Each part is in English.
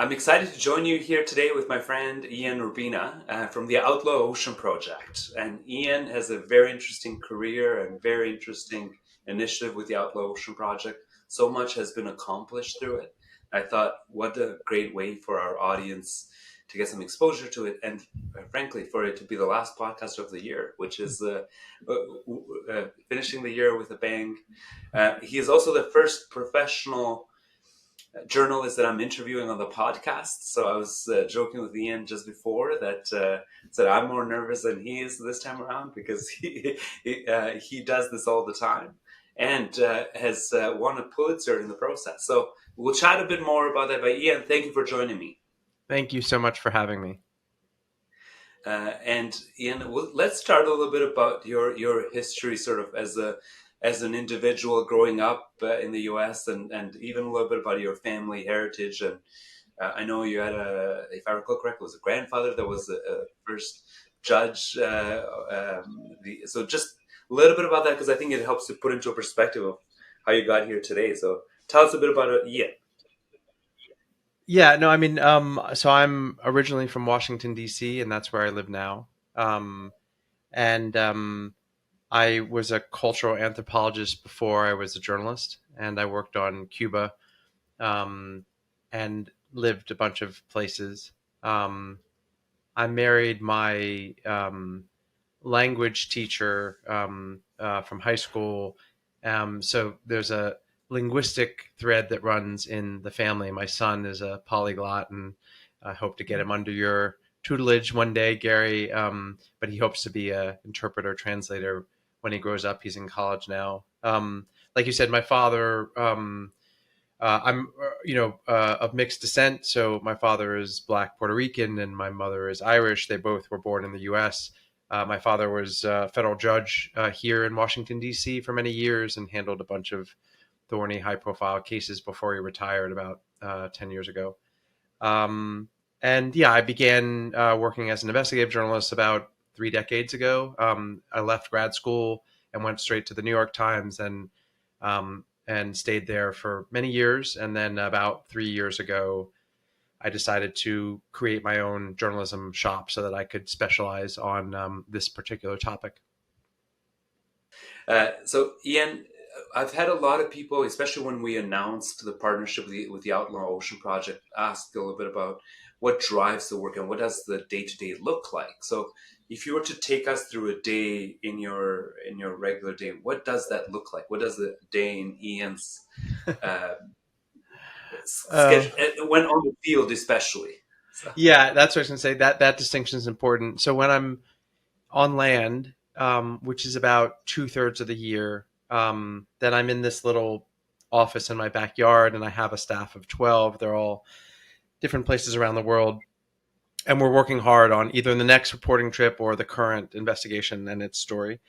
I'm excited to join you here today with my friend Ian Urbina from the Outlaw Ocean Project. And Ian has a very interesting career and very interesting initiative with the Outlaw Ocean Project. So much has been accomplished through it. I thought, what a great way for our audience to get some exposure to it, and frankly, for it to be the last podcast of the year, which is finishing the year with a bang. He is also the first professional journalist that I'm interviewing on the podcast. So I was joking with Ian just before that said I'm more nervous than he is this time around because he does this all the time and has won a Pulitzer in the process. So we'll chat a bit more about that. But Ian, thank you for joining me. Thank you so much for having me. And Ian, let's start a little bit about your history, sort of as an individual growing up in the U.S. and even a little bit about your family heritage. And I know you had if I recall correctly, it was a grandfather that was a first judge. So just a little bit about that, because I think it helps to put into a perspective of how you got here today. So tell us a bit about it, Ian. Yeah, no, I mean, so I'm originally from Washington, D.C., and that's where I live now. And I was a cultural anthropologist before I was a journalist, and I worked on Cuba and lived a bunch of places. I married my language teacher from high school. So there's a linguistic thread that runs in the family. My son is a polyglot, and I hope to get him under your tutelage one day, Gary. But he hopes to be an interpreter, translator when he grows up. He's in college now. Like you said, my father, I'm, of mixed descent. So my father is Black Puerto Rican and my mother is Irish. They both were born in the U.S. My father was a federal judge here in Washington, D.C. for many years and handled a bunch of thorny, high-profile cases before he retired about 10 years ago. And yeah, I began working as an investigative journalist about 3 decades ago. I left grad school and went straight to the New York Times and stayed there for many years. And then about 3 years ago, I decided to create my own journalism shop so that I could specialize on this particular topic. So Ian, I've had a lot of people, especially when we announced the partnership with the Outlaw Ocean Project, ask a little bit about what drives the work and what does the day-to-day look like. So if you were to take us through a day in your regular day, what does that look like? What does the day in Ian's sketch when on the field, especially? So. Yeah, that's what I was going to say. That distinction is important. So when I'm on land, which is about 2/3 of the year, then I'm in this little office in my backyard, and I have a staff of 12. They're all different places around the world, and we're working hard on either the next reporting trip or the current investigation and its story.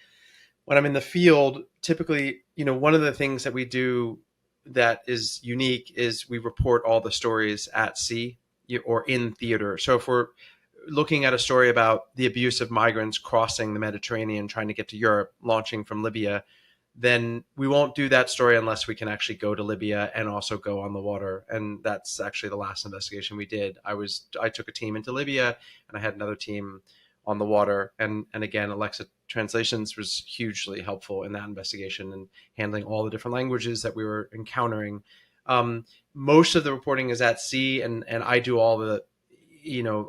When I'm in the field, typically, one of the things that we do that is unique is we report all the stories at sea or in theater. So if we're looking at a story about the abuse of migrants crossing the Mediterranean, trying to get to Europe, launching from Libya, then we won't do that story unless we can actually go to Libya and also go on the water. And that's actually the last investigation we did. I took a team into Libya and I had another team on the water. And again, Alexa Translations was hugely helpful in that investigation and handling all the different languages that we were encountering. Most of the reporting is at sea, and I do all the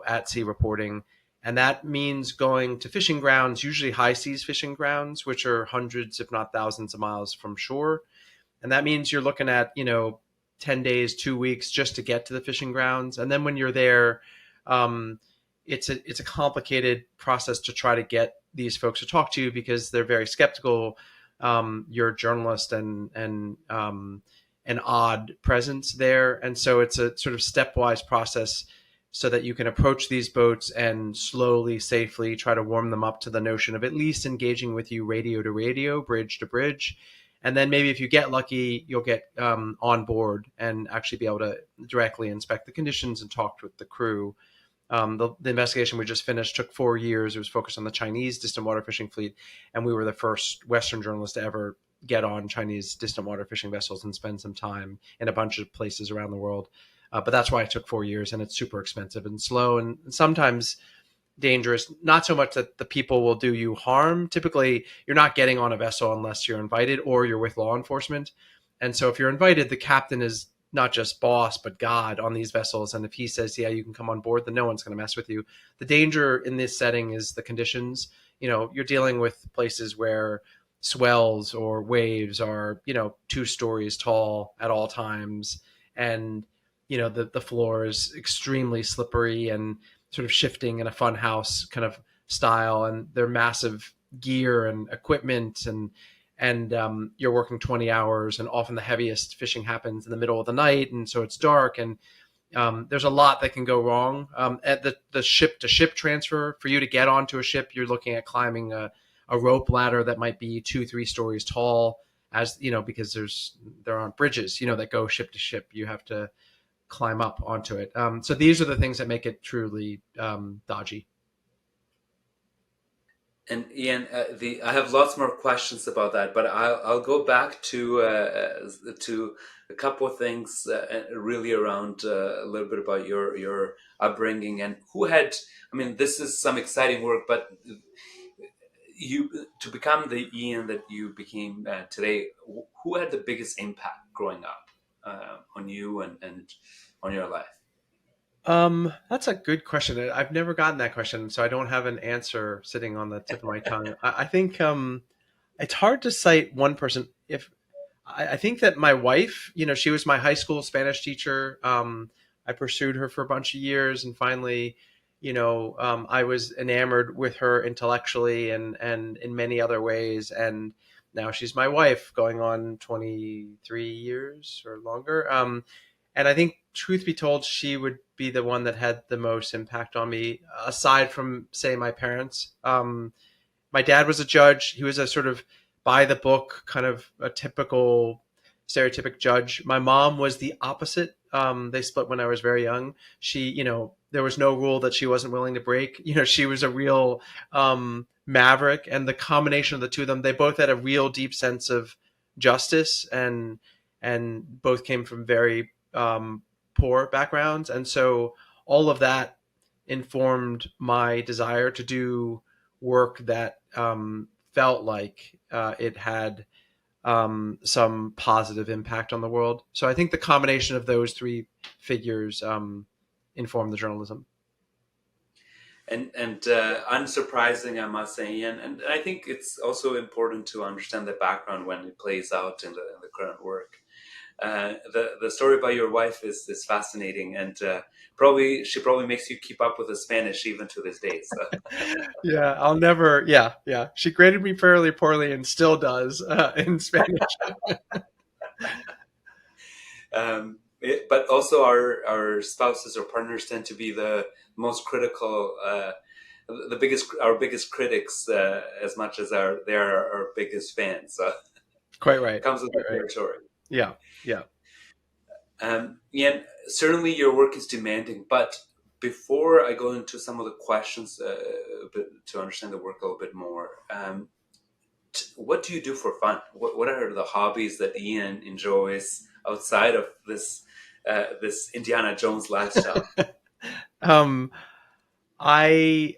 at sea reporting. And that means going to fishing grounds, usually high seas fishing grounds, which are hundreds, if not thousands of miles from shore. And that means you're looking at, 10 days, 2 weeks just to get to the fishing grounds. And then when you're there, it's a complicated process to try to get these folks to talk to you because they're very skeptical. You're a journalist and an odd presence there. And so it's a sort of stepwise process so that you can approach these boats and slowly, safely try to warm them up to the notion of at least engaging with you radio to radio, bridge to bridge. And then maybe if you get lucky, you'll get on board and actually be able to directly inspect the conditions and talk with the crew. The investigation we just finished took 4 years. It was focused on the Chinese distant water fishing fleet. And we were the first Western journalists to ever get on Chinese distant water fishing vessels and spend some time in a bunch of places around the world. But that's why it took 4 years, and it's super expensive and slow, and sometimes dangerous. Not so much that the people will do you harm. Typically, you're not getting on a vessel unless you're invited or you're with law enforcement. And so if you're invited, the captain is not just boss, but God on these vessels. And if he says, yeah, you can come on board, then no one's going to mess with you. The danger in this setting is the conditions. You're dealing with places where swells or waves are, 2 stories tall at all times. And, the floor is extremely slippery and sort of shifting in a fun house kind of style, and their massive gear and equipment, and you're working 20 hours, and often the heaviest fishing happens in the middle of the night, and so it's dark, and there's a lot that can go wrong. At the ship to ship transfer, for you to get onto a ship, you're looking at climbing a rope ladder that might be 2-3 stories tall, as because there aren't bridges that go ship to ship. You have to climb up onto it. So these are the things that make it truly dodgy. And Ian, I have lots more questions about that, but I'll go back to a couple of things really around a little bit about your upbringing and who had. I mean, this is some exciting work, but you to become the Ian that you became today. Who had the biggest impact growing up on you and on your life? That's a good question. I've never gotten that question, so I don't have an answer sitting on the tip of my tongue. I think it's hard to cite one person. If I think that my wife, she was my high school Spanish teacher. I pursued her for a bunch of years, and finally, I was enamored with her intellectually and in many other ways. And now she's my wife, going on 23 years or longer. And I think, truth be told, she would be the one that had the most impact on me, aside from, say, my parents. My dad was a judge. He was a sort of by the book, kind of a typical stereotypic judge. My mom was the opposite. They split when I was very young. She, there was no rule that she wasn't willing to break. She was a real maverick, and the combination of the two of them, they both had a real deep sense of justice, and both came from very poor backgrounds, and so all of that informed my desire to do work that felt like it had some positive impact on the world. So I think the combination of those three figures informed the journalism. And unsurprising, I must say, Ian. And I think it's also important to understand the background when it plays out in the current work. The story about your wife is fascinating, and she probably makes you keep up with the Spanish even to this day. So. Yeah, I'll never. Yeah, yeah. She graded me fairly poorly and still does in Spanish. But also our spouses or partners tend to be the most critical, our biggest critics, as much as they are our biggest fans. So Quite right. comes with Quite the right. territory. Yeah, yeah. Ian, certainly your work is demanding, but before I go into some of the questions to understand the work a little bit more, what do you do for fun? What are the hobbies that Ian enjoys outside of this Indiana Jones lifestyle? um, I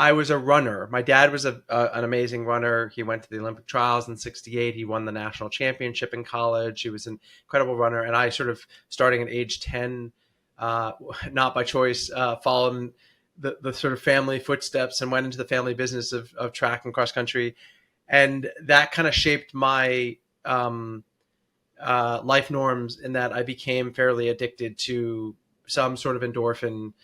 I was a runner. My dad was an amazing runner. He went to the Olympic trials in '68. He won the national championship in college. He was an incredible runner. And I sort of, starting at age 10, uh, not by choice, followed the sort of family footsteps and went into the family business of track and cross country. And that kind of shaped my um, life norms, in that I became fairly addicted to some sort of endorphin,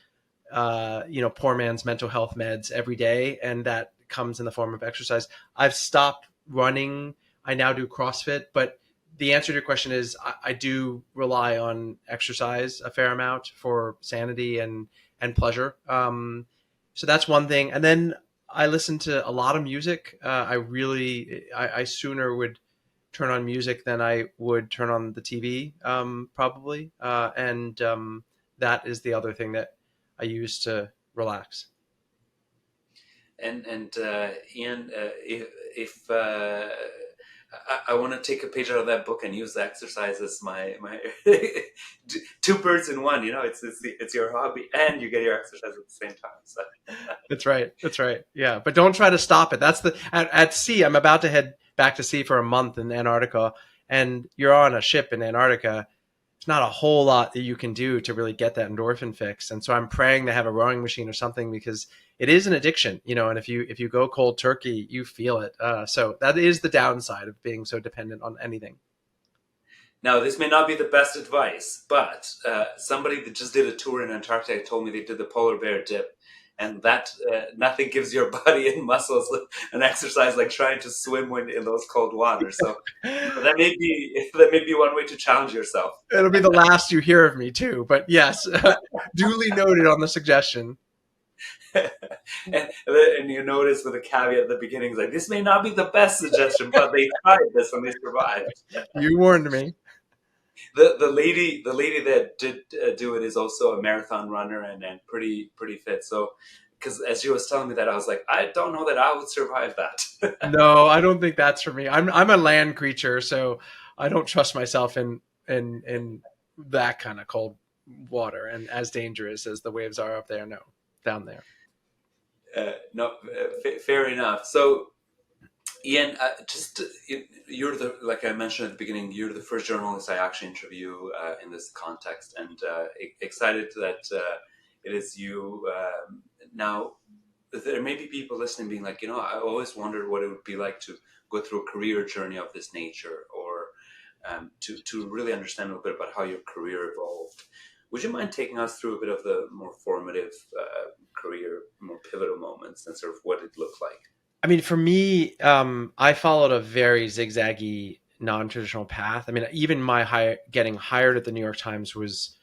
poor man's mental health meds every day, and that comes in the form of exercise. I've stopped running. I now do CrossFit, but the answer to your question is I do rely on exercise a fair amount for sanity and pleasure. So that's one thing, and then I listen to a lot of music. I sooner would turn on music than I would turn on the TV, probably, and that is the other thing that I use to relax. And Ian, if I want to take a page out of that book and use the exercise as my two birds in one. You know, it's your hobby and you get your exercise at the same time. So That's right. That's right. Yeah, but don't try to stop it. That's the at sea. I'm about to head back to sea for a month in Antarctica, and you're on a ship in Antarctica. There's not a whole lot that you can do to really get that endorphin fix. And so I'm praying to have a rowing machine or something because it is an addiction, you know. And if you go cold turkey, you feel it. So that is the downside of being so dependent on anything. now this may not be the best advice, but somebody that just did a tour in Antarctica told me they did the polar bear dip, and that nothing gives your body and muscles an exercise like trying to swim when in those cold waters. So that may be one way to challenge yourself. It'll be the last you hear of me too. But yes, duly noted on the suggestion. And you notice with a caveat at the beginning, like this may not be the best suggestion, but they tried this and they survived. You warned me. The lady that did do it is also a marathon runner and pretty fit. So, because as she was telling me that, I was like, I don't know that I would survive that. No, I don't think that's for me. I'm a land creature, so I don't trust myself in that kind of cold water and as dangerous as the waves are up there. No, down there. No, fair enough. So, Ian, just you're the like I mentioned at the beginning, you're the first journalist I actually interview in this context, and excited that it is you. Now, there may be people listening, being like, I always wondered what it would be like to go through a career journey of this nature, or to really understand a little bit about how your career evolved. Would you mind taking us through a bit of the more formative career, more pivotal moments, and sort of what it looked like? I mean, for me, I followed a very zigzaggy, non-traditional path. I mean, even my getting hired at the New York Times was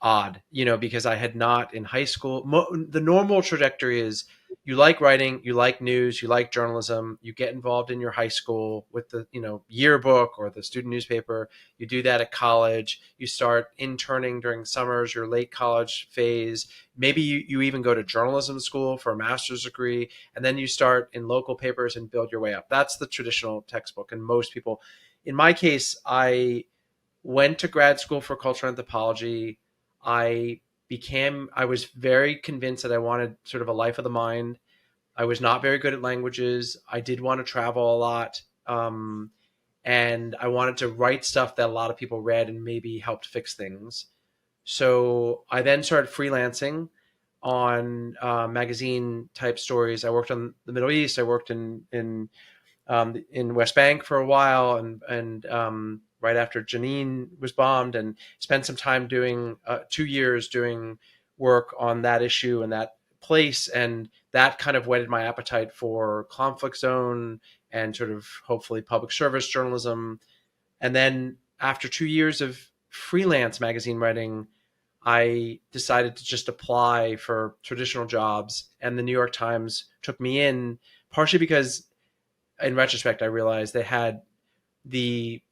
odd, because I had not in high school. The normal trajectory is you like writing, you like news, you like journalism, you get involved in your high school with the, yearbook or the student newspaper. You do that at college. You start interning during summers, your late college phase. Maybe you even go to journalism school for a master's degree, and then you start in local papers and build your way up. That's the traditional textbook. And most people, in my case, I went to grad school for cultural anthropology. I was very convinced that I wanted sort of a life of the mind. I was not very good at languages. I did want to travel a lot. And I wanted to write stuff that a lot of people read and maybe helped fix things. So I then started freelancing on magazine type stories. I worked on the Middle East. I worked in West Bank for a while, and right after Janine was bombed, and spent some time doing 2 years doing work on that issue and that place, and that kind of whetted my appetite for conflict zone and sort of hopefully public service journalism. And then after 2 years of freelance magazine writing, I decided to just apply for traditional jobs, and the New York Times took me in, partially because in retrospect, I realized they had the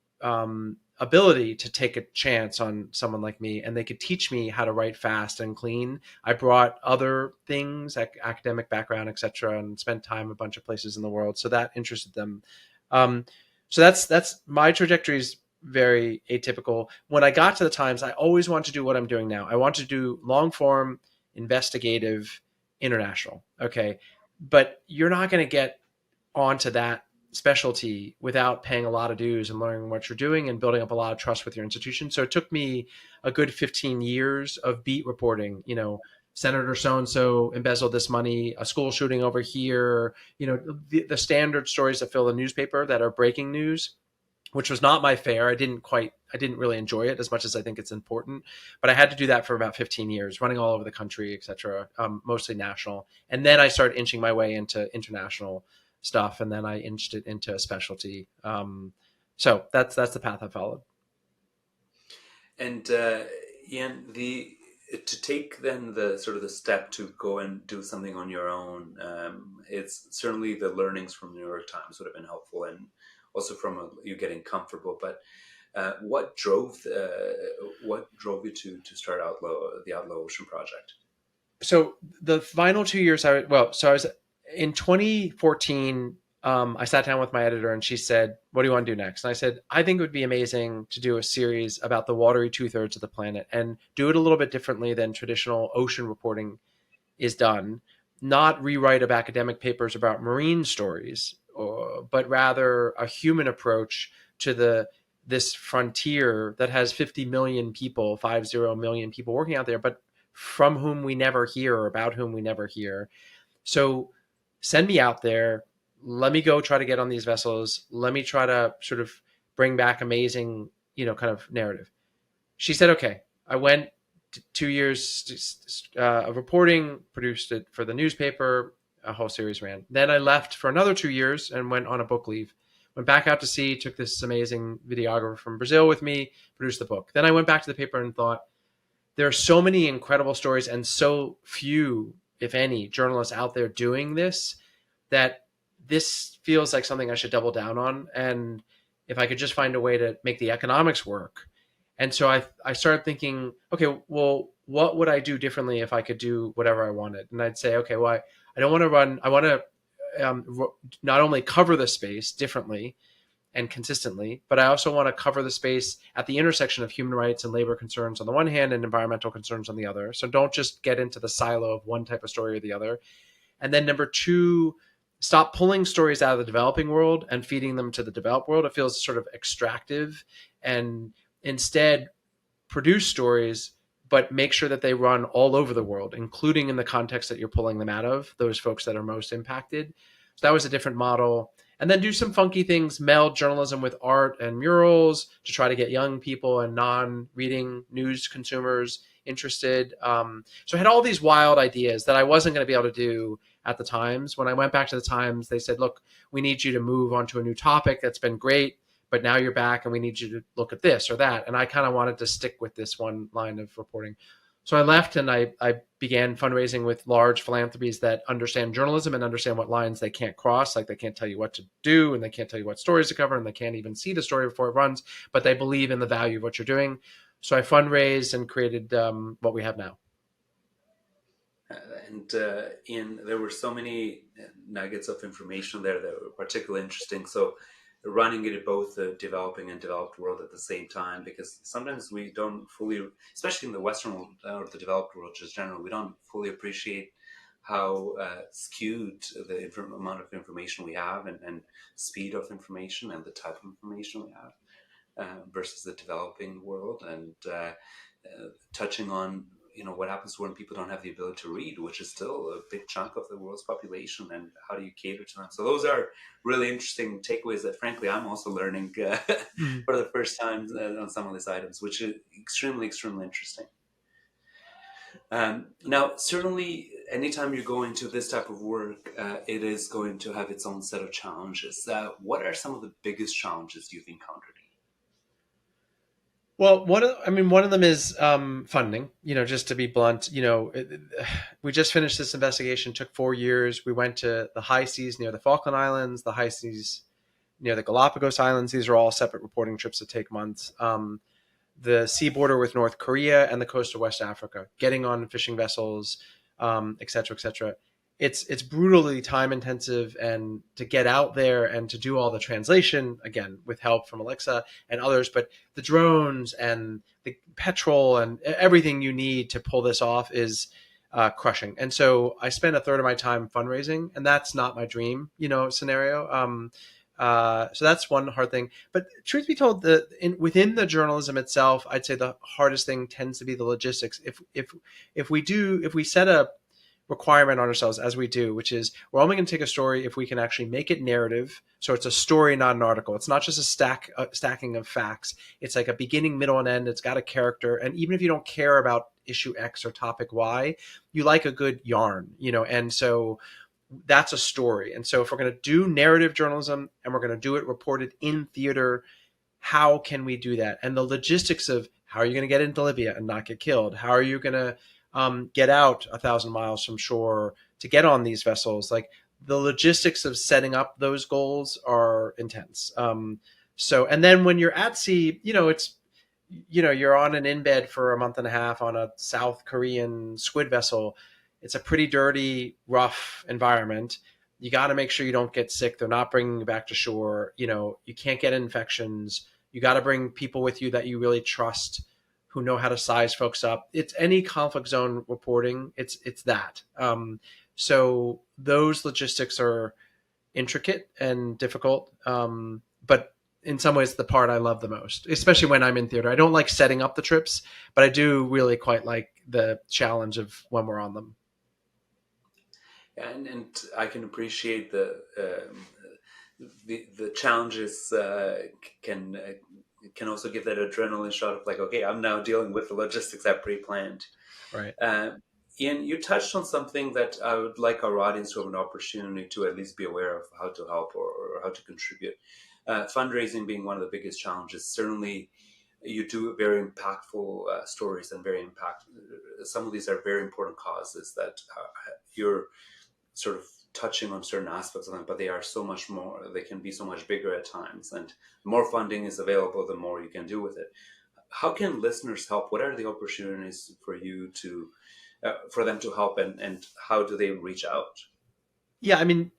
ability to take a chance on someone like me, and they could teach me how to write fast and clean. I brought other things, like academic background, etc., and spent time a bunch of places in the world, so that interested them. Um, so that's my trajectory is very atypical. When I got to the Times, I always wanted to do what I'm doing now. I want to do long form, investigative, international. Okay, but you're not going to get onto that specialty without paying a lot of dues and learning what you're doing and building up a lot of trust with your institution. So it took me a good 15 years of beat reporting, Senator so-and-so embezzled this money, a school shooting over here, the standard stories that fill the newspaper that are breaking news, which was not my fare. I didn't really enjoy it as much as I think it's important, but I had to do that for about 15 years, running all over the country, et cetera, mostly national. And then I started inching my way into international stuff, and then I inched it into a specialty. So that's the path I followed. And Ian, the to take then the sort of the step to go and do something on your own, it's certainly the learnings from the New York Times would have been helpful, and also from you getting comfortable. But what drove you to start the Outlaw Ocean Project? So the final 2 years, I was in 2014. I sat down with my editor and she said, "What do you want to do next?" And I said, "I think it would be amazing to do a series about the watery two-thirds of the planet and do it a little bit differently than traditional ocean reporting is done. Not rewrite of academic papers about marine stories, but rather a human approach to this frontier that has 50 million people, 50 million people working out there, but from whom we never hear or about whom we never hear. So send me out there. Let me go try to get on these vessels. Let me try to sort of bring back amazing, kind of narrative." She said, "Okay." I went 2 years of reporting, produced it for the newspaper, a whole series ran. Then I left for another 2 years and went on a book leave. Went back out to sea, took this amazing videographer from Brazil with me, produced the book. Then I went back to the paper and thought, there are so many incredible stories and so few, if any, journalists out there doing this, that this feels like something I should double down on. And if I could just find a way to make the economics work. And so I started thinking, okay, well, what would I do differently if I could do whatever I wanted? And I'd say, okay, well, I don't want to run, I want to not only cover the space differently and consistently, but I also want to cover the space at the intersection of human rights and labor concerns on the one hand and environmental concerns on the other. So don't just get into the silo of one type of story or the other. And then number two, stop pulling stories out of the developing world and feeding them to the developed world. It feels sort of extractive, and instead produce stories, but make sure that they run all over the world, including in the context that you're pulling them out of, those folks that are most impacted. So that was a different model. And then do some funky things, meld journalism with art and murals to try to get young people and non-reading news consumers interested. So I had all these wild ideas that I wasn't going to be able to do at the Times. When I went back to the Times, they said, "Look, we need you to move on to a new topic. That's been great, but now you're back and we need you to look at this or that." And I kind of wanted to stick with this one line of reporting. So I left and I began fundraising with large philanthropies that understand journalism and understand what lines they can't cross. Like they can't tell you what to do and they can't tell you what stories to cover and they can't even see the story before it runs, but they believe in the value of what you're doing. So I fundraised and created what we have now. And there were so many nuggets of information there that were particularly interesting. So running it at both the developing and developed world at the same time, because sometimes we don't fully, especially in the Western world or the developed world just generally, we don't fully appreciate how skewed the amount of information we have and speed of information and the type of information we have versus the developing world, and touching on what happens when people don't have the ability to read, which is still a big chunk of the world's population, and how do you cater to them. So those are really interesting takeaways that frankly I'm also learning for the first time on some of these items, which is extremely interesting. Now certainly anytime you go into this type of work, it is going to have its own set of challenges. What are some of the biggest challenges you've encountered? Well, one of them is funding. Just to be blunt, we just finished this investigation. Took 4 years. We went to the high seas near the Falkland Islands, the high seas near the Galapagos Islands. These are all separate reporting trips that take months. The sea border with North Korea and the coast of West Africa, getting on fishing vessels, et cetera, et cetera. It's brutally time intensive, and to get out there and to do all the translation, again, with help from Alexa and others, but the drones and the petrol and everything you need to pull this off is crushing. And so I spent a third of my time fundraising, and that's not my dream, scenario. So that's one hard thing. But truth be told, within the journalism itself, I'd say the hardest thing tends to be the logistics. If we set a requirement on ourselves, as we do, which is we're only going to take a story if we can actually make it narrative. So it's a story, not an article. It's not just a stacking of facts. It's like a beginning, middle, and end. It's got a character. And even if you don't care about issue X or topic Y, you like a good yarn, and so that's a story. And so if we're going to do narrative journalism and we're going to do it reported in theater, how can we do that? And the logistics of how are you going to get into Libya and not get killed? How are you going to get out 1,000 miles from shore to get on these vessels? Like the logistics of setting up those goals are intense. And then when you're at sea, you're on an in-bed for a month and a half on a South Korean squid vessel. It's a pretty dirty, rough environment. You got to make sure you don't get sick. They're not bringing you back to shore. You can't get infections. You got to bring people with you that you really trust, who know how to size folks up. It's any conflict zone reporting. It's that. So those logistics are intricate and difficult. But in some ways, the part I love the most, especially when I'm in theater. I don't like setting up the trips, but I do really quite like the challenge of when we're on them. And I can appreciate the challenges can also give that adrenaline shot of like, okay, I'm now dealing with the logistics I pre-planned. Right. Um, Ian, you touched on something that I would like our audience to have an opportunity to at least be aware of how to help or how to contribute. Fundraising being one of the biggest challenges. Certainly, you do very impactful stories and very impact. Some of these are very important causes that you're sort of touching on certain aspects of them, but they are so much more. They can be so much bigger at times, and the more funding is available, the more you can do with it. How can listeners help? What are the opportunities for you to for them to help, and how do they reach out? Yeah, I mean,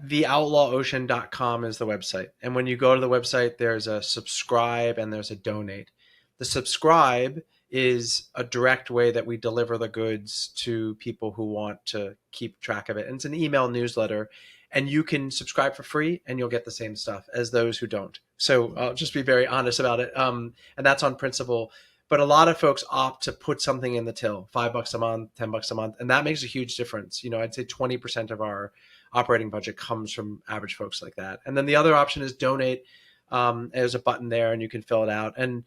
theoutlawOcean.com is the website. And when you go to the website, there's a subscribe and there's a donate. The subscribe is a direct way that we deliver the goods to people who want to keep track of it. And it's an email newsletter. And you can subscribe for free and you'll get the same stuff as those who don't. So I'll just be very honest about it. And that's on principle. But a lot of folks opt to put something in the till, $5 a month, $10 a month. And that makes a huge difference. I'd say 20% of our operating budget comes from average folks like that. And then the other option is donate. There's a button there and you can fill it out. And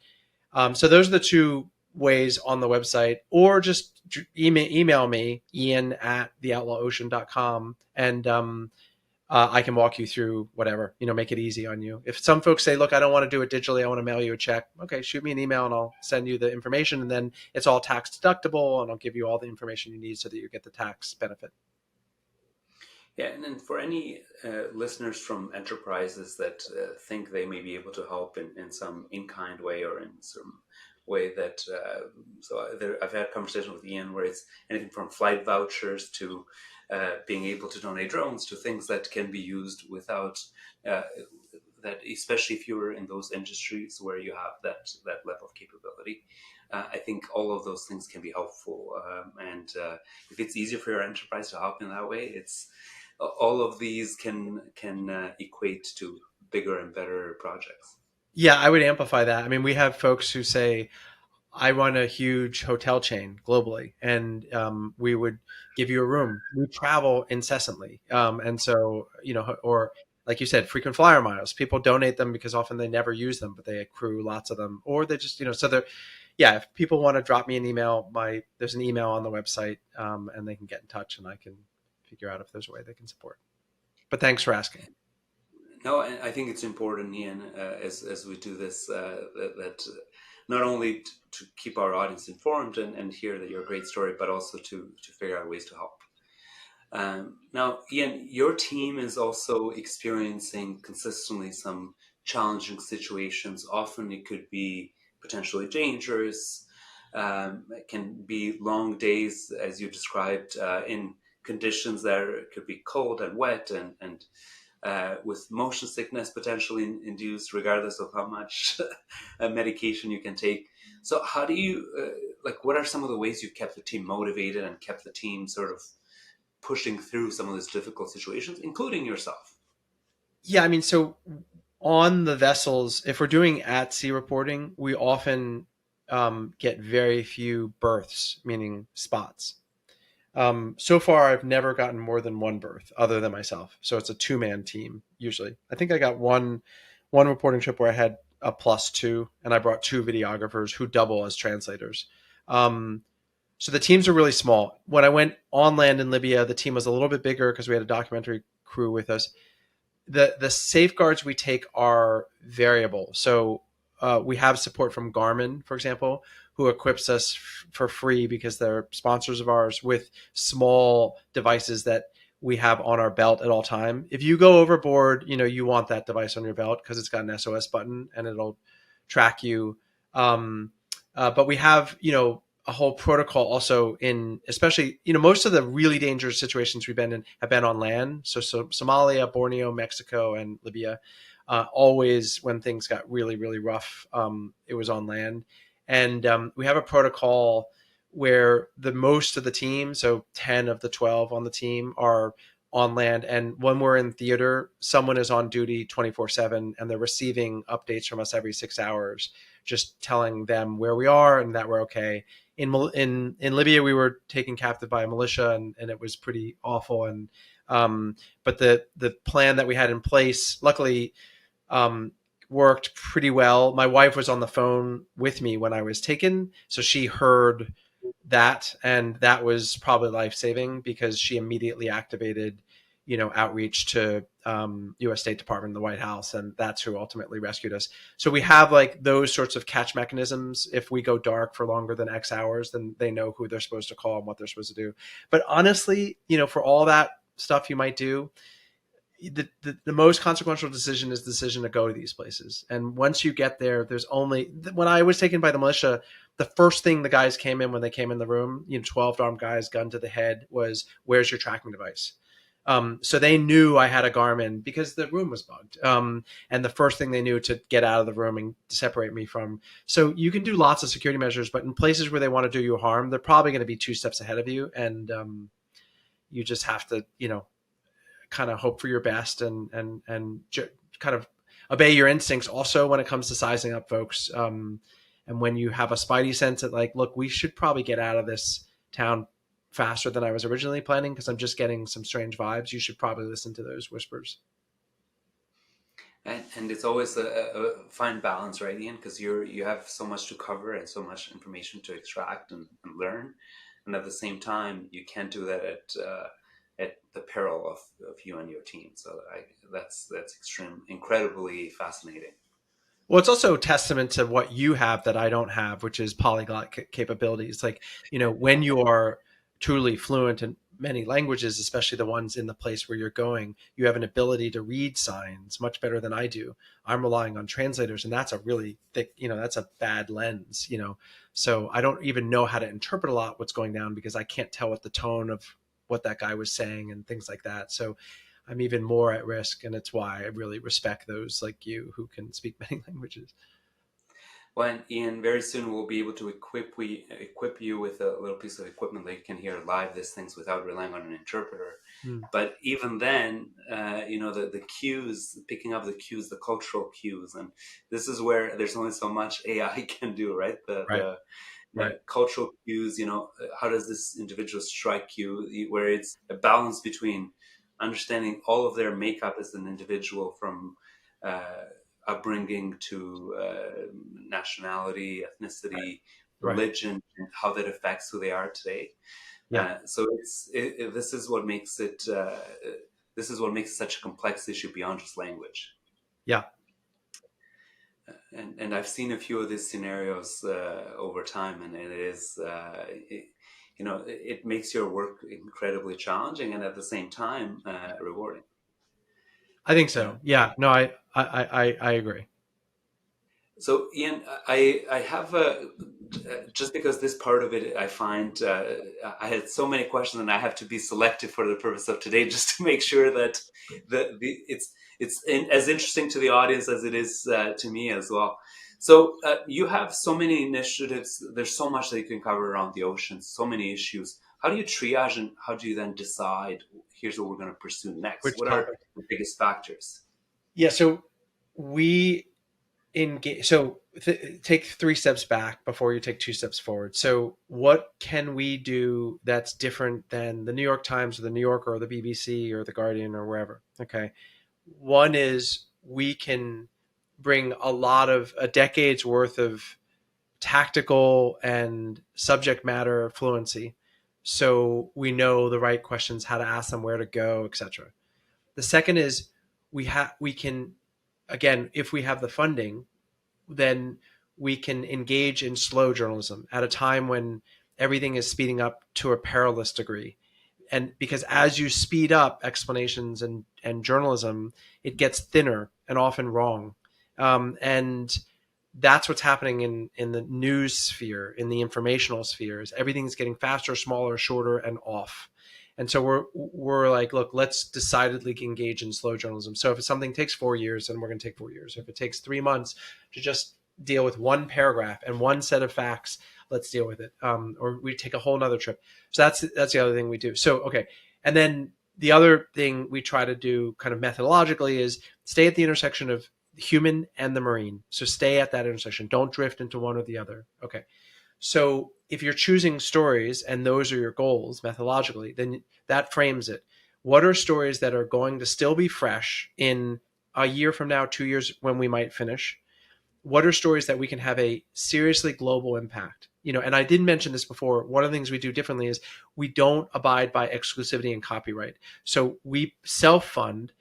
so those are the two ways on the website, or just email me, Ian at theoutlawocean.com. And I can walk you through whatever, make it easy on you. If some folks say, look, I don't want to do it digitally, I want to mail you a check. Okay, shoot me an email and I'll send you the information. And then it's all tax deductible and I'll give you all the information you need so that you get the tax benefit. Yeah, and then for any listeners from enterprises that think they may be able to help in some in-kind way or in some way that, I've had conversations with Ian where it's anything from flight vouchers to being able to donate drones to things that can be used without that, especially if you're in those industries where you have that level of capability. I think all of those things can be helpful, and if it's easier for your enterprise to help in that way, it's all of these can equate to bigger and better projects. Yeah, I would amplify that. I mean, we have folks who say, I run a huge hotel chain globally, and we would give you a room. We travel incessantly. And so, or like you said, frequent flyer miles. People donate them because often they never use them, but they accrue lots of them. Or they just, so they're, yeah, if people want to drop me an email, there's an email on the website, and they can get in touch and I can figure out if there's a way they can support. But thanks for asking. No, I think it's important, Ian, as we do this, that not only to keep our audience informed and hear that you're a great story, but also to figure out ways to help. Now, Ian, your team is also experiencing consistently some challenging situations. Often it could be potentially dangerous. It can be long days, as you described, in conditions that could be cold and wet and with motion sickness potentially induced, regardless of how much medication you can take. So, how do you what are some of the ways you've kept the team motivated and kept the team sort of pushing through some of these difficult situations, including yourself? Yeah, I mean, so on the vessels, if we're doing at sea reporting, we often get very few berths, meaning spots. So far, I've never gotten more than one berth other than myself. So it's a two-man team usually. I think I got one reporting trip where I had a +2, and I brought two videographers who double as translators. Um, so the teams are really small. When I went on land in Libya, the team was a little bit bigger because we had a documentary crew with us. The safeguards we take are variable. So we have support from Garmin, for example, who equips us for free because they're sponsors of ours with small devices that we have on our belt at all time. If you go overboard, you want that device on your belt because it's got an SOS button and it'll track you. But we have, a whole protocol also in, especially, most of the really dangerous situations we've been in have been on land. So Somalia, Borneo, Mexico, and Libya. Always when things got really, really rough, it was on land. And we have a protocol where the most of the team, so 10 of the 12 on the team, are on land. And when we're in theater, someone is on duty 24/7, and they're receiving updates from us every 6 hours, just telling them where we are and that we're okay. In Libya, we were taken captive by a militia, and it was pretty awful. And but the plan that we had in place, luckily, um, worked pretty well. My wife was on the phone with me when I was taken, so she heard that, and that was probably life saving because she immediately activated, outreach to U.S. State Department, the White House, and that's who ultimately rescued us. So we have like those sorts of catch mechanisms. If we go dark for longer than X hours, then they know who they're supposed to call and what they're supposed to do. But honestly, for all that stuff you might do, the most consequential decision is the decision to go to these places. And once you get there, there's only, when I was taken by the militia, the first thing the guys came in when they came in the room, 12 armed guys, gun to the head, was, where's your tracking device? So they knew I had a Garmin because the room was bugged. And the first thing they knew to get out of the room and separate me from. So you can do lots of security measures, but in places where they want to do you harm, they're probably going to be two steps ahead of you. And you just have to, kind of hope for your best and kind of obey your instincts also when it comes to sizing up folks. And when you have a spidey sense that, like, look, we should probably get out of this town faster than I was originally planning because I'm just getting some strange vibes, you should probably listen to those whispers. And it's always a fine balance, right, Ian? Because you have so much to cover and so much information to extract and learn, and at the same time, you can't do that at the peril of you and your team. So that's incredibly fascinating. Well, it's also a testament to what you have that I don't have, which is polyglot capabilities. Like, when you are truly fluent in many languages, especially the ones in the place where you're going, you have an ability to read signs much better than I do. I'm relying on translators, and that's a really thick, that's a bad lens. So I don't even know how to interpret a lot what's going down because I can't tell what the tone of what that guy was saying and things like that. So I'm even more at risk, and it's why I really respect those like you who can speak many languages. Well, and Ian, very soon we'll be able to equip you with a little piece of equipment that you can hear live these things without relying on an interpreter. Hmm. But even then, the cues, picking up the cues, the cultural cues, and this is where there's only so much AI can do, right? Right, The right, cultural cues, how does this individual strike you? Where it's a balance between understanding all of their makeup as an individual, from uh, upbringing to nationality, ethnicity, right. religion, and how that affects who they are today. Yeah, So this is what makes it such a complex issue beyond just language. yeah. And I've seen a few of these scenarios over time, and it is it makes your work incredibly challenging and at the same time rewarding. I think Uh, so. Yeah. No, I agree. So, Ian, I have a just because this part of it I find I had so many questions and I have to be selective for the purpose of today, just to make sure that it's as interesting to the audience as it is to me as well. So you have so many initiatives. There's so much that you can cover around the ocean. So many issues. How do you triage, and how do you then decide? Here's what we're going to pursue next. Which What are topic? the biggest factors? Yeah. So we engage. So take three steps back before you take two steps forward. So what can we do that's different than the New York Times or the New Yorker or the BBC or the Guardian or wherever? Okay. One is we can bring a decade's worth of tactical and subject matter fluency, so we know the right questions, how to ask them, where to go, etc. The second is we can, again, if we have the funding, then we can engage in slow journalism at a time when everything is speeding up to a perilous degree. And because as you speed up explanations and journalism, it gets thinner and often wrong. And that's what's happening in the news sphere, in the informational spheres. Everything's getting faster, smaller, shorter, and off. And so we're like, look, let's decidedly engage in slow journalism. So if something takes 4 years, then we're going to take 4 years. If it takes 3 months to just deal with one paragraph and one set of facts, let's deal with it. Or we take a whole nother trip. So that's the other thing we do. So okay, and then the other thing we try to do, kind of methodologically, is stay at the intersection of human and the marine. So stay at that intersection. Don't drift into one or the other. Okay. So if you're choosing stories and those are your goals methodologically, then that frames it. What are stories that are going to still be fresh in a year from now, 2 years when we might finish? What are stories that we can have a seriously global impact? And I didn't mention this before. One of the things we do differently is we don't abide by exclusivity and copyright. So we self-fund,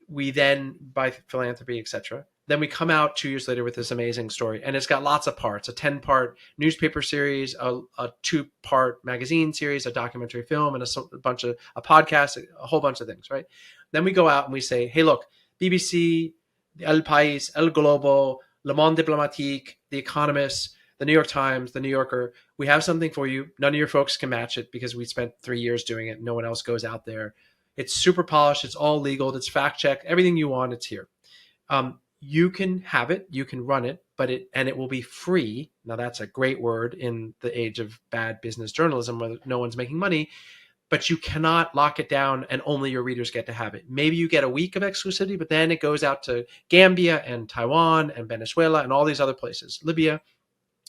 we then by philanthropy, etc. Then we come out 2 years later with this amazing story, and it's got lots of parts: a 10-part newspaper series, a 2-part magazine series, a documentary film, and a bunch of a podcast, a whole bunch of things, right? Then we go out and we say, hey, look, BBC, El País, El Globo, Le Monde Diplomatique, The Economist, the New York Times, the New Yorker, we have something for you. None of your folks can match it because we spent 3 years doing it. No one else goes out there. It's super polished. It's all legal. It's fact checked. Everything you want, it's here. You can have it. You can run it, and it will be free. Now that's a great word in the age of bad business journalism where no one's making money. But you cannot lock it down and only your readers get to have it. Maybe you get a week of exclusivity, but then it goes out to Gambia and Taiwan and Venezuela and all these other places, Libya,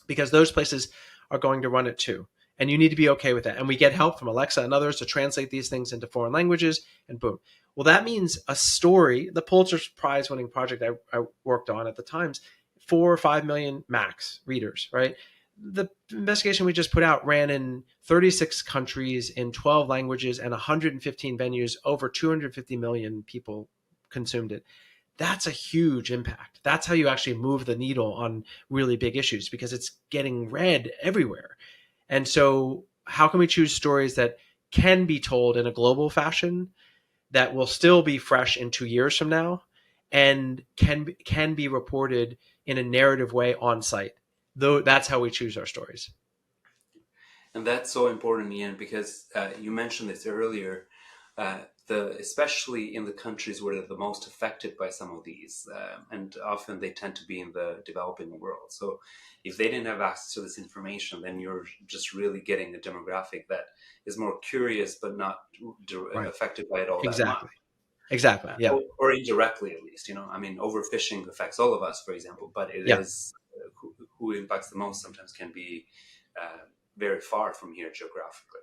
because those places are going to run it too. And you need to be okay with that. And we get help from Alexa and others to translate these things into foreign languages, and boom. Well, that means a story, the Pulitzer Prize winning project I worked on at the Times, 4 or 5 million max readers, right? The investigation we just put out ran in 36 countries in 12 languages and 115 venues. Over 250 million people consumed it. That's a huge impact. That's how you actually move the needle on really big issues, because it's getting read everywhere. And so how can we choose stories that can be told in a global fashion, that will still be fresh in 2 years from now, and can be reported in a narrative way on site? Though that's how we choose our stories. And that's so important, Ian, because you mentioned this earlier. Especially in the countries where they're the most affected by some of these, and often they tend to be in the developing world. So, if they didn't have access to this information, then you're just really getting a demographic that is more curious, but not Right. affected by it all that much, Exactly. Exactly. Yeah. or indirectly at least. I mean, overfishing affects all of us, for example, but it Yeah. is who impacts the most sometimes can be uh, very far from here geographically.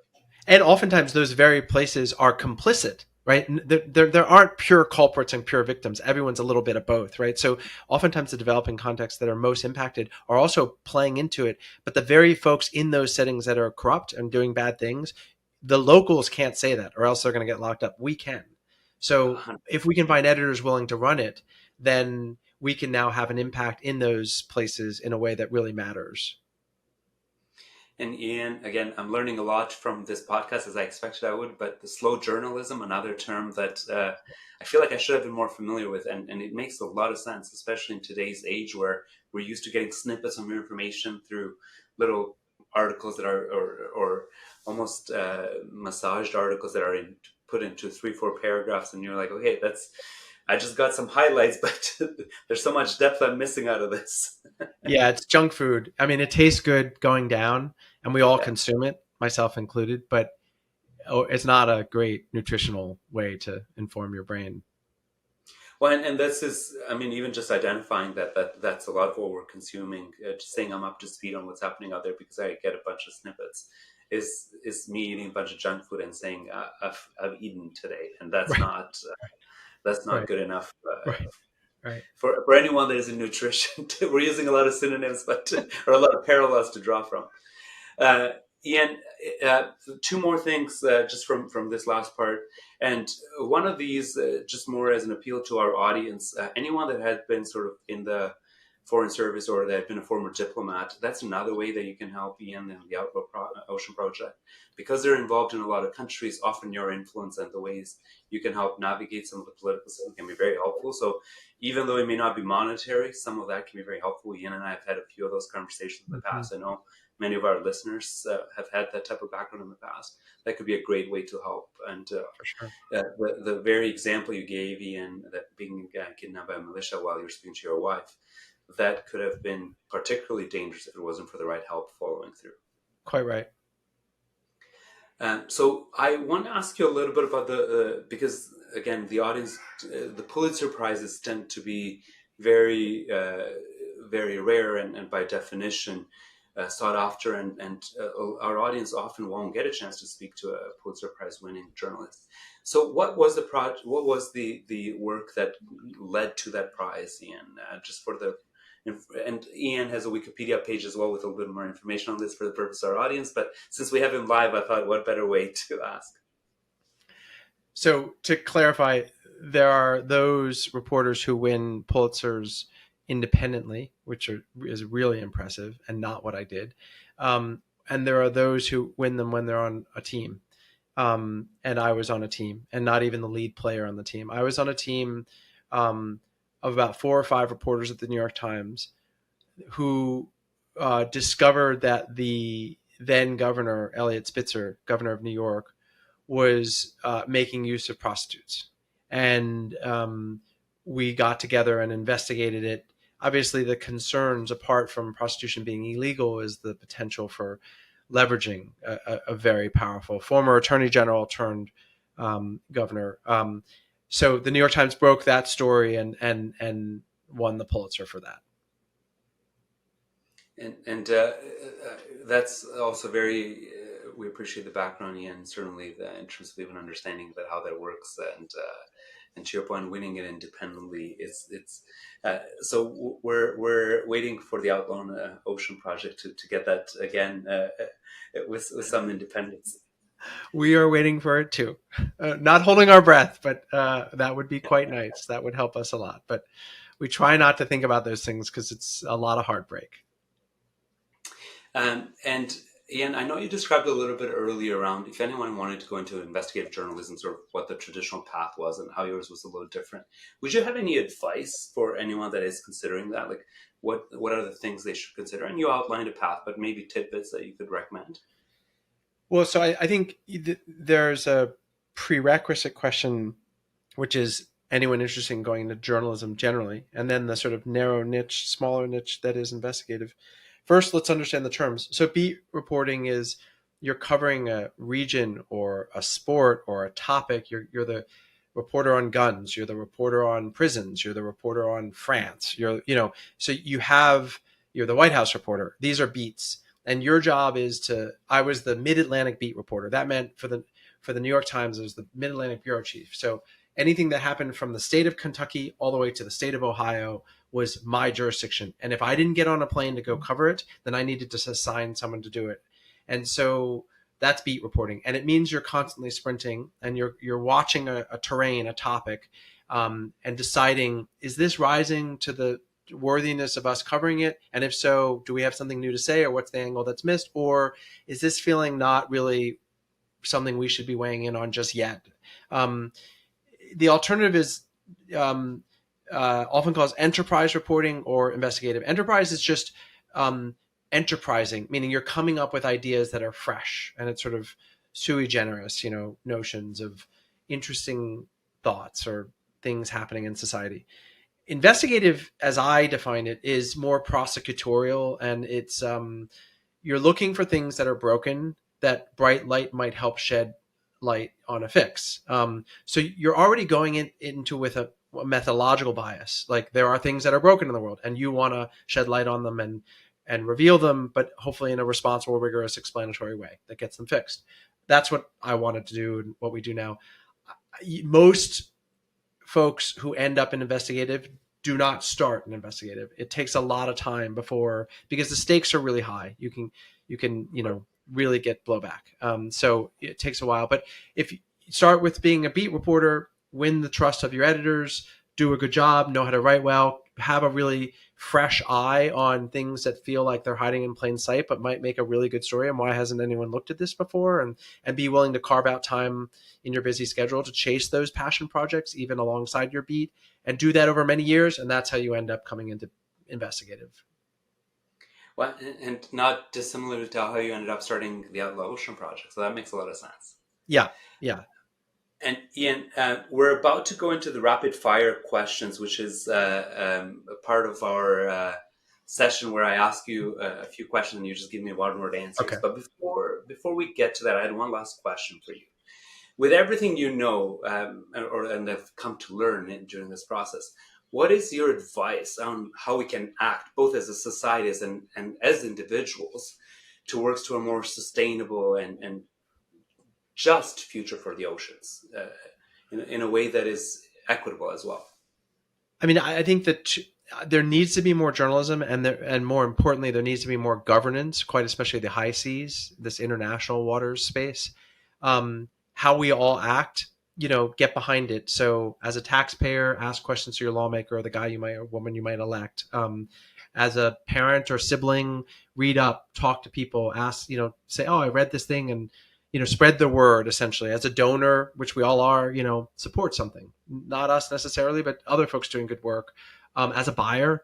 And oftentimes those very places are complicit, right? There aren't pure culprits and pure victims. Everyone's a little bit of both, right? So oftentimes the developing contexts that are most impacted are also playing into it. But the very folks in those settings that are corrupt and doing bad things, the locals can't say that, or else they're going to get locked up. We can. So if we can find editors willing to run it, then we can now have an impact in those places in a way that really matters. And Ian, again, I'm learning a lot from this podcast, as I expected I would, but the slow journalism, another term that I feel like I should have been more familiar with. And it makes a lot of sense, especially in today's age where we're used to getting snippets of information through little articles that are, or almost massaged articles that are put into 3-4 paragraphs. And you're like, okay, I just got some highlights, but there's so much depth I'm missing out of this. Yeah, it's junk food. I mean, it tastes good going down, and we all Yeah. consume it, myself included, but it's not a great nutritional way to inform your brain. Well, and this is, I mean, even just identifying that's a lot of what we're consuming. Just saying I'm up to speed on what's happening out there because I get a bunch of snippets is me eating a bunch of junk food and saying I've eaten today, and Right, that's not right, good enough right, right. for anyone that is in nutrition. We're using a lot of synonyms, but or a lot of parallels to draw from. Uh, Ian, two more things just from this last part, and one of these just more as an appeal to our audience. Anyone that has been sort of in the foreign service or that have been a former diplomat. That's another way that you can help Ian and the Ocean Project. Because they're involved in a lot of countries, often your influence and the ways you can help navigate some of the political system can be very helpful. So even though it may not be monetary, some of that can be very helpful. Ian and I have had a few of those conversations in the Mm-hmm. past. I know many of our listeners have had that type of background in the past. That could be a great way to help. And For sure. the very example you gave, Ian, that being kidnapped by a militia while you were speaking to your wife, that could have been particularly dangerous if it wasn't for the right help following through. Quite right. So I want to ask you a little bit about because again, the audience, the Pulitzer Prizes tend to be very, very rare and by definition sought after, and our audience often won't get a chance to speak to a Pulitzer Prize winning journalist. So what was what was the work that led to that prize, Ian? Just for the and Ian has a Wikipedia page as well with a little bit more information on this for the purpose of our audience. But since we have him live, I thought what better way to ask. So to clarify, there are those reporters who win Pulitzers independently, is really impressive and not what I did. And there are those who win them when they're on a team. And I was on a team, and not even the lead player on the team. I was on a team of about 4 or 5 reporters at the New York Times who discovered that the then governor, Eliot Spitzer, governor of New York, was making use of prostitutes. And we got together and investigated it. Obviously, the concerns, apart from prostitution being illegal, is the potential for leveraging a very powerful former attorney general turned governor. So the New York Times broke that story and won the Pulitzer for that. And that's also very. We appreciate the background, Ian. Certainly, the interest of even understanding about how that works, and to your point, winning it independently. It's so we're waiting for the Outlaw Ocean Project to get that again with some independence. We are waiting for it too. Not holding our breath, but that would be quite nice. That would help us a lot. But we try not to think about those things because it's a lot of heartbreak. And Ian, I know you described a little bit earlier around if anyone wanted to go into investigative journalism, sort of what the traditional path was and how yours was a little different. Would you have any advice for anyone that is considering that? Like, what are the things they should consider? And you outlined a path, but maybe tidbits that you could recommend. Well, so I think there's a prerequisite question, which is anyone interested in going into journalism generally, and then the sort of narrow niche, smaller niche that is investigative. First, let's understand the terms. So beat reporting is you're covering a region or a sport or a topic. You're the reporter on guns. You're the reporter on prisons. You're the reporter on France. So you're the White House reporter. These are beats. And your job is I was the Mid-Atlantic beat reporter. That meant for the New York Times, I was the Mid-Atlantic bureau chief. So anything that happened from the state of Kentucky all the way to the state of Ohio was my jurisdiction. And if I didn't get on a plane to go cover it, then I needed to assign someone to do it. And so that's beat reporting. And it means you're constantly sprinting and you're watching a terrain, a topic, and deciding, is this rising to the worthiness of us covering it? And if so, do we have something new to say, or what's the angle that's missed? Or is this feeling not really something we should be weighing in on just yet? The alternative is often called enterprise reporting or investigative. Enterprise is just enterprising, meaning you're coming up with ideas that are fresh, and it's sort of sui generis, notions of interesting thoughts or things happening in society. Investigative, as I define it, is more prosecutorial, and it's you're looking for things that are broken that bright light might help shed light on a fix. So you're already going into with a methodological bias. Like, there are things that are broken in the world, and you want to shed light on them and reveal them, but hopefully in a responsible, rigorous, explanatory way that gets them fixed. That's what I wanted to do and what we do now. Most folks who end up in investigative do not start in investigative. It takes a lot of time because the stakes are really high. You can really get blowback. So it takes a while. But if you start with being a beat reporter, win the trust of your editors, do a good job, know how to write well, have a really fresh eye on things that feel like they're hiding in plain sight, but might make a really good story. And why hasn't anyone looked at this before? And be willing to carve out time in your busy schedule to chase those passion projects, even alongside your beat, and do that over many years. And that's how you end up coming into investigative. Well, and not dissimilar to how you ended up starting the Outlaw Ocean Project. So that makes a lot of sense. Yeah. Yeah. And Ian, we're about to go into the rapid fire questions, which is a part of our session where I ask you a few questions and you just give me one-word answers. Okay. But before we get to that, I had one last question for you. With everything you know and have come to learn during this process, what is your advice on how we can act, both as a society and as individuals, towards to a more sustainable and just future for the oceans in a way that is equitable as well? I mean, I think that there needs to be more journalism, and more importantly, there needs to be more governance, quite especially the high seas, this international waters space. How we all act, get behind it. So, as a taxpayer, ask questions to your lawmaker or the guy or woman you might elect. As a parent or sibling, read up, talk to people, ask, say, "Oh, I read this thing," and spread the word. Essentially, as a donor, which we all are, support something. Not us necessarily, but other folks doing good work. As a buyer,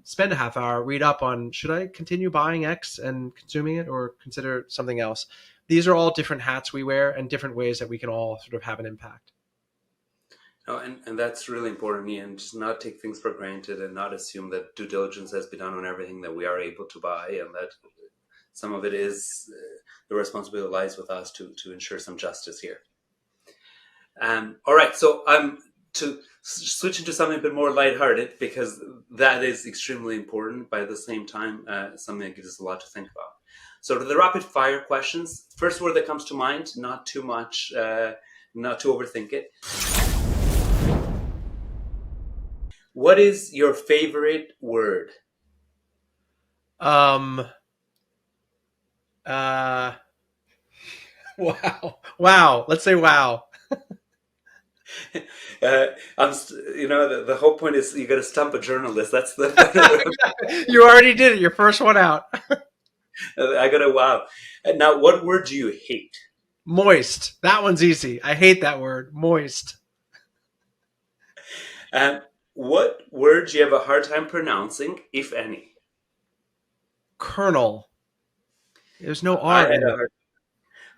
spend a half hour, read up on, should I continue buying X and consuming it, or consider something else? These are all different hats we wear and different ways that we can all sort of have an impact. Oh, and that's really important, Ian. Just not take things for granted and not assume that due diligence has been done on everything that we are able to buy, and that some of it is the responsibility lies with us to ensure some justice here. All right, so to switch into something a bit more lighthearted, because that is extremely important, but at the same time, something that gives us a lot to think about. So to the rapid fire questions, first word that comes to mind, not too much, not to overthink it. What is your favorite word? Wow. Wow. Let's say wow. The whole point is you got to stump a journalist. That's the point. You already did it. Your first one out. I got to wow. Now, what word do you hate? Moist. That one's easy. I hate that word. Moist. What word do you have a hard time pronouncing, if any? Colonel. There's no R in it.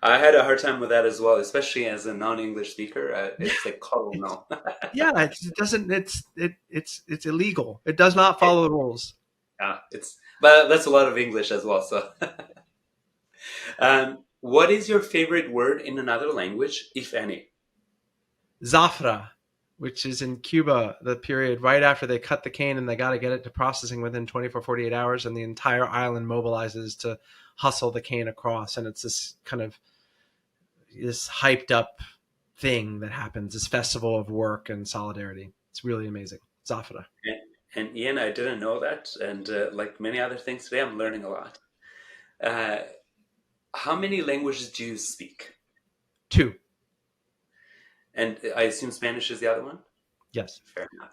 I had a hard time with that as well, especially as a non-English speaker. It's like colonel. Yeah, it doesn't. It's illegal. It does not follow the rules. Yeah, but that's a lot of English as well. So, what is your favorite word in another language, if any? Zafra, which is in Cuba, the period right after they cut the cane and they got to get it to processing within 24, 48 hours, and the entire island mobilizes to hustle the cane across, and it's this kind of this hyped up thing that happens, this festival of work and solidarity. It's really amazing. Zafra. And Ian, I didn't know that, and like many other things today, I'm learning a lot. How many languages do you speak? 2. And I assume Spanish is the other one? Yes. Fair enough.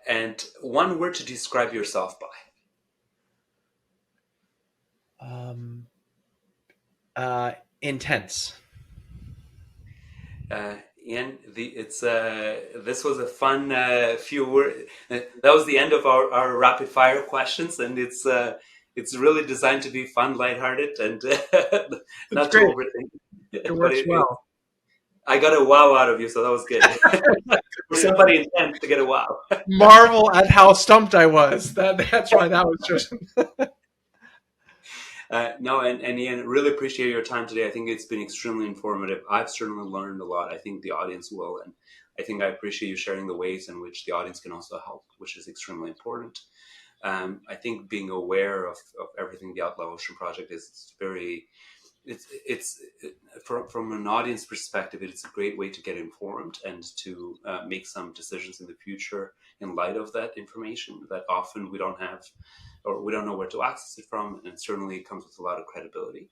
And one word to describe yourself by? Intense. Ian, this was a fun few words. That was the end of our rapid fire questions, and it's really designed to be fun, lighthearted, and not great. to overthink. It works well. I got a wow out of you, so that was good. For somebody intense to get a wow. Marvel at how stumped I was. That's why that was just. No, and Ian, really appreciate your time today. I think it's been extremely informative. I've certainly learned a lot. I think the audience will, and I think I appreciate you sharing the ways in which the audience can also help, which is extremely important. I think being aware of everything the Outlaw Ocean Project is very. From an audience perspective, it's a great way to get informed and to make some decisions in the future in light of that information that often we don't have or we don't know where to access it from, and it certainly comes with a lot of credibility.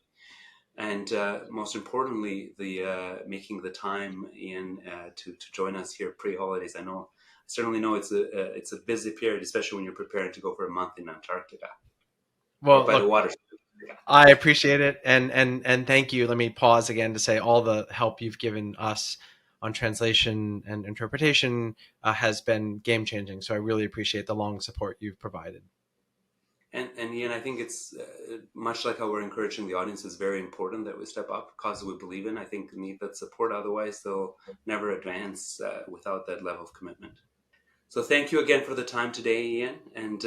and most importantly, the making the time in to join us here pre-holidays. I certainly know it's a busy period, especially when you're preparing to go for a month in Antarctica or Well, by the look, water. I appreciate it, and thank you. Let me pause again to say all the help you've given us on translation and interpretation has been game changing. So I really appreciate the long support you've provided. And Ian, I think it's much like how we're encouraging the audience is very important that we step up because we believe in. I think need that support. Otherwise, they'll never advance without that level of commitment. So thank you again for the time today, Ian, and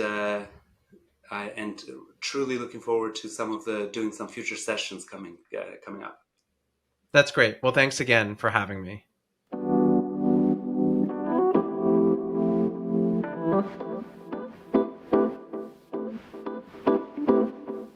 truly looking forward to some of the doing some future sessions coming up. That's great. Well, thanks again for having me.